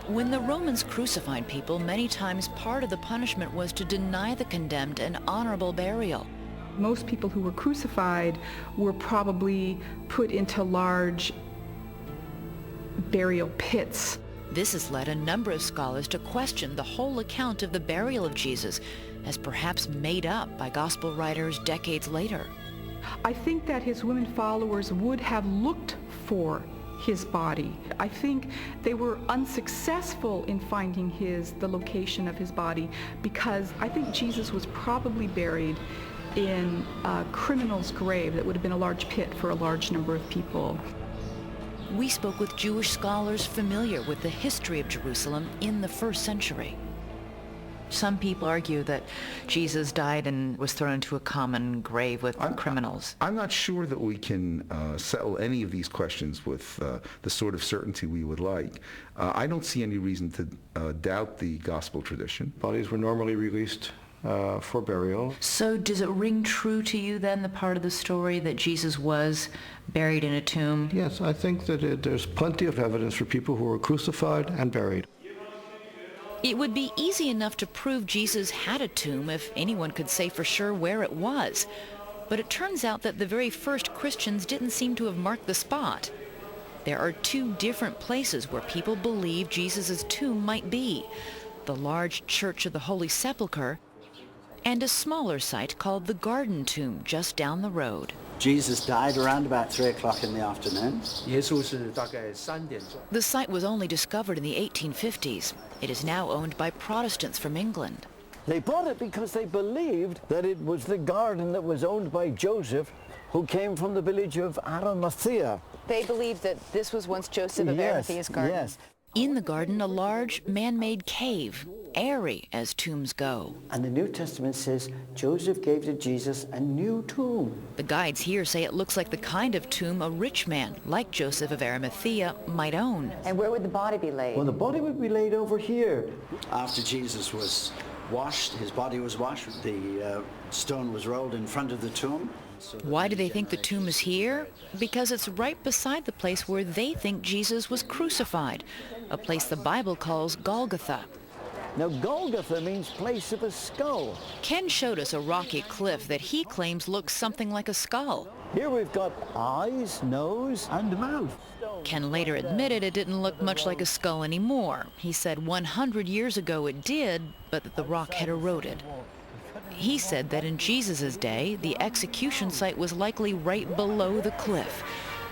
When the Romans crucified people, many times part of the punishment was to deny the condemned an honorable burial. Most people who were crucified were probably put into large burial pits. This has led a number of scholars to question the whole account of the burial of Jesus as perhaps made up by gospel writers decades later. I think that his women followers would have looked for his body. I think they were unsuccessful in finding the location of his body, because I think Jesus was probably buried in a criminal's grave that would have been a large pit for a large number of people. We spoke with Jewish scholars familiar with the history of Jerusalem in the first century. Some people argue that Jesus died and was thrown into a common grave with criminals. I'm not sure that we can settle any of these questions with the sort of certainty we would like. I don't see any reason to doubt the gospel tradition. Bodies were normally released for burial. So does it ring true to you then, the part of the story that Jesus was buried in a tomb? Yes, I think that there's plenty of evidence for people who were crucified and buried. It would be easy enough to prove Jesus had a tomb if anyone could say for sure where it was. But it turns out that the very first Christians didn't seem to have marked the spot. There are two different places where people believe Jesus' tomb might be: the large Church of the Holy Sepulchre and a smaller site called the Garden Tomb just down the road. Jesus died around about 3 o'clock in the afternoon. The site was only discovered in the 1850s. It is now owned by Protestants from England. They bought it because they believed that it was the garden that was owned by Joseph, who came from the village of Arimathea. They believed that this was once Joseph of Arimathea's garden. Yes. In the garden, a large man-made cave, airy as tombs go. And the New Testament says Joseph gave to Jesus a new tomb. The guides here say it looks like the kind of tomb a rich man, like Joseph of Arimathea, might own. And where would the body be laid? Well, the body would be laid over here. After Jesus was washed, his body was washed, the stone was rolled in front of the tomb. Why do they think the tomb is here? Because it's right beside the place where they think Jesus was crucified, a place the Bible calls Golgotha. Now, Golgotha means place of a skull. Ken showed us a rocky cliff that he claims looks something like a skull. Here we've got eyes, nose, and mouth. Ken later admitted it didn't look much like a skull anymore. He said 100 years ago it did, but that the rock had eroded. He said that in Jesus' day, the execution site was likely right below the cliff,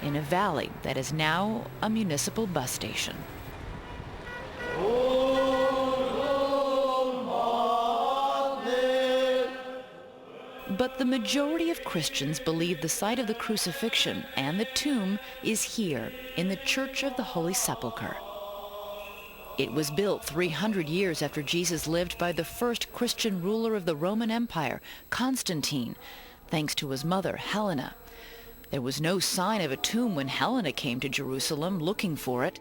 in a valley that is now a municipal bus station. But the majority of Christians believe the site of the crucifixion and the tomb is here, in the Church of the Holy Sepulchre. It was built 300 years after Jesus lived by the first Christian ruler of the Roman Empire, Constantine, thanks to his mother, Helena. There was no sign of a tomb when Helena came to Jerusalem looking for it.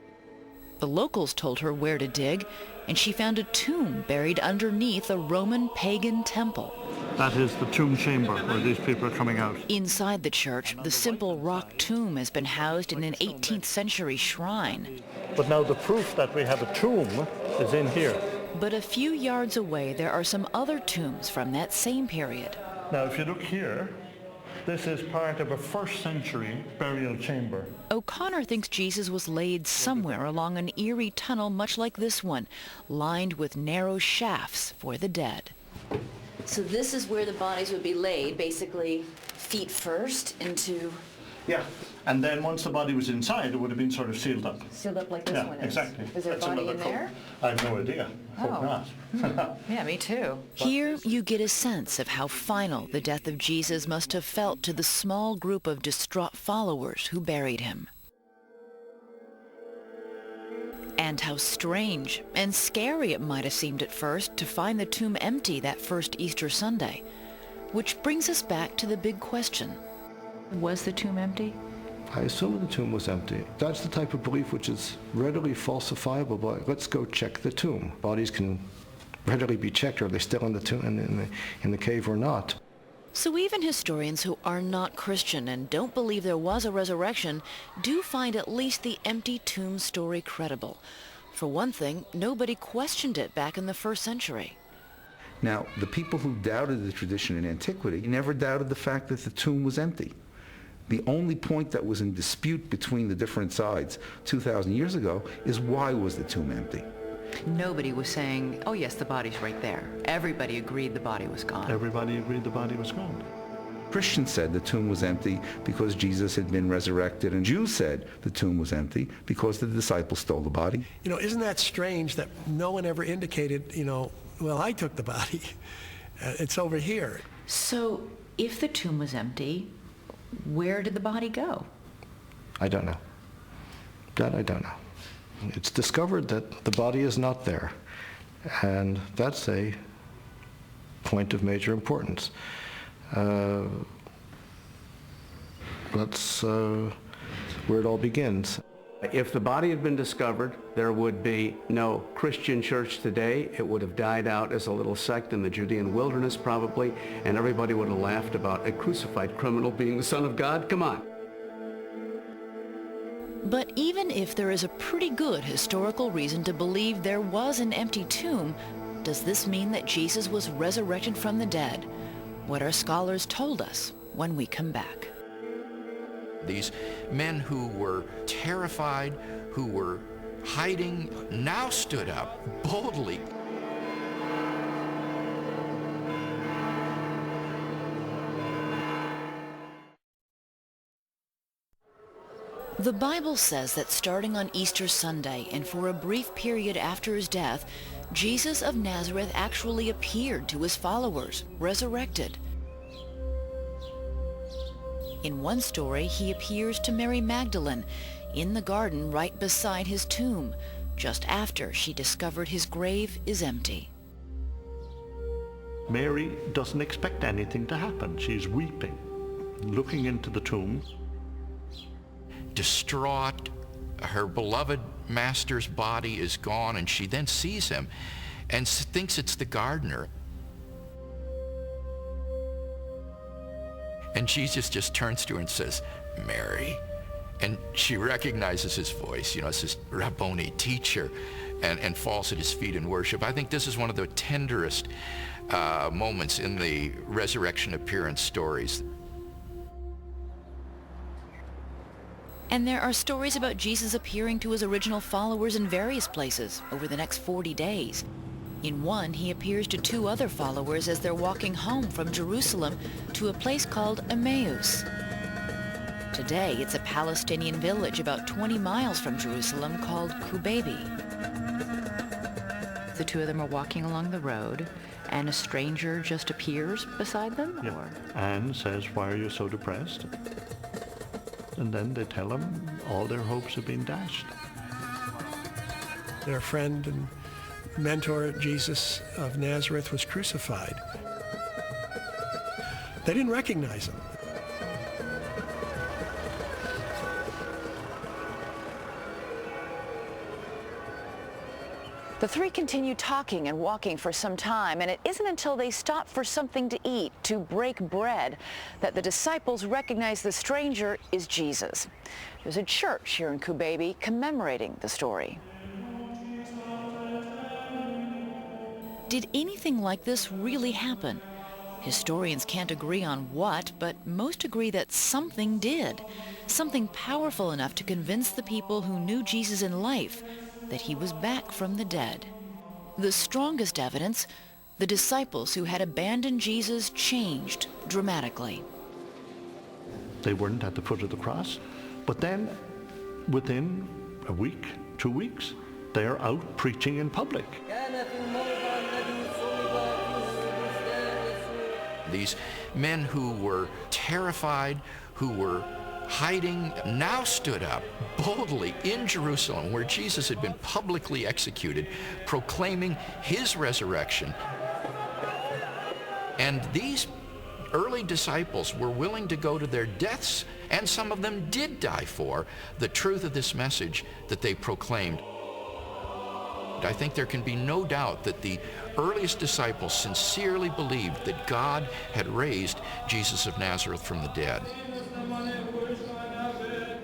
The locals told her where to dig, and she found a tomb buried underneath a Roman pagan temple. That is the tomb chamber where these people are coming out. Inside the church, the simple rock tomb has been housed in an 18th century shrine. But now the proof that we have a tomb is in here. But a few yards away, there are some other tombs from that same period. Now, if you look here, this is part of a first century burial chamber. O'Connor thinks Jesus was laid somewhere along an eerie tunnel much like this one, lined with narrow shafts for the dead. So this is where the bodies would be laid, basically feet first into... Yeah, and then once the body was inside, it would have been sort of sealed up. Sealed up like this one is. Exactly. Is there a body in there? I have no idea. Hope not. Yeah, me too. Here you get a sense of how final the death of Jesus must have felt to the small group of distraught followers who buried him. And how strange and scary it might have seemed at first to find the tomb empty that first Easter Sunday. Which brings us back to the big question. Was the tomb empty? I assume the tomb was empty. That's the type of belief which is readily falsifiable, but let's go check the tomb. Bodies can readily be checked. Are they still in the tomb, in the cave or not? So even historians who are not Christian and don't believe there was a resurrection do find at least the empty tomb story credible. For one thing, nobody questioned it back in the first century. Now, the people who doubted the tradition in antiquity never doubted the fact that the tomb was empty. The only point that was in dispute between the different sides 2,000 years ago is why was the tomb empty? Nobody was saying, oh yes, the body's right there. Everybody agreed the body was gone. Everybody agreed the body was gone. Christians said the tomb was empty because Jesus had been resurrected, and Jews said the tomb was empty because the disciples stole the body. Isn't that strange that no one ever indicated, well, I took the body. It's over here. So if the tomb was empty, where did the body go? I don't know. That I don't know. It's discovered that the body is not there, and that's a point of major importance. That's where it all begins. If the body had been discovered, there would be no Christian church today. It would have died out as a little sect in the Judean wilderness probably, and everybody would have laughed about a crucified criminal being the Son of God. Come on. But even if there is a pretty good historical reason to believe there was an empty tomb, does this mean that Jesus was resurrected from the dead? What our scholars told us when we come back. These men who were terrified, who were hiding, now stood up boldly. The Bible says that starting on Easter Sunday and for a brief period after his death, Jesus of Nazareth actually appeared to his followers, resurrected. In one story, he appears to Mary Magdalene in the garden right beside his tomb, just after she discovered his grave is empty. Mary doesn't expect anything to happen. She's weeping, looking into the tomb. Distraught, her beloved master's body is gone, and she then sees him and thinks it's the gardener. And Jesus just turns to her and says, "Mary." And she recognizes his voice, it says, "Rabboni," teacher, and falls at his feet in worship. I think this is one of the tenderest moments in the resurrection appearance stories. And there are stories about Jesus appearing to his original followers in various places over the next 40 days. In one, he appears to 2 other followers as they're walking home from Jerusalem to a place called Emmaus. Today, it's a Palestinian village about 20 miles from Jerusalem called Kubaybi. The 2 of them are walking along the road, and a stranger just appears beside them? Yeah. And says, "Why are you so depressed?" And then they tell him all their hopes have been dashed. Their friend and mentor, Jesus of Nazareth, was crucified. They didn't recognize him. The 3 continue talking and walking for some time, and it isn't until they stop for something to eat, to break bread, that the disciples recognize the stranger is Jesus. There's a church here in Kubaybi commemorating the story. Did anything like this really happen? Historians can't agree on what, but most agree that something did. Something powerful enough to convince the people who knew Jesus in life that he was back from the dead. The strongest evidence, the disciples who had abandoned Jesus changed dramatically. They weren't at the foot of the cross, but then within a week, 2 weeks, they're out preaching in public. These men who were terrified, who were hiding, now stood up boldly in Jerusalem, where Jesus had been publicly executed, proclaiming his resurrection. And these early disciples were willing to go to their deaths, and some of them did die for the truth of this message that they proclaimed. I think there can be no doubt that the earliest disciples sincerely believed that God had raised Jesus of Nazareth from the dead.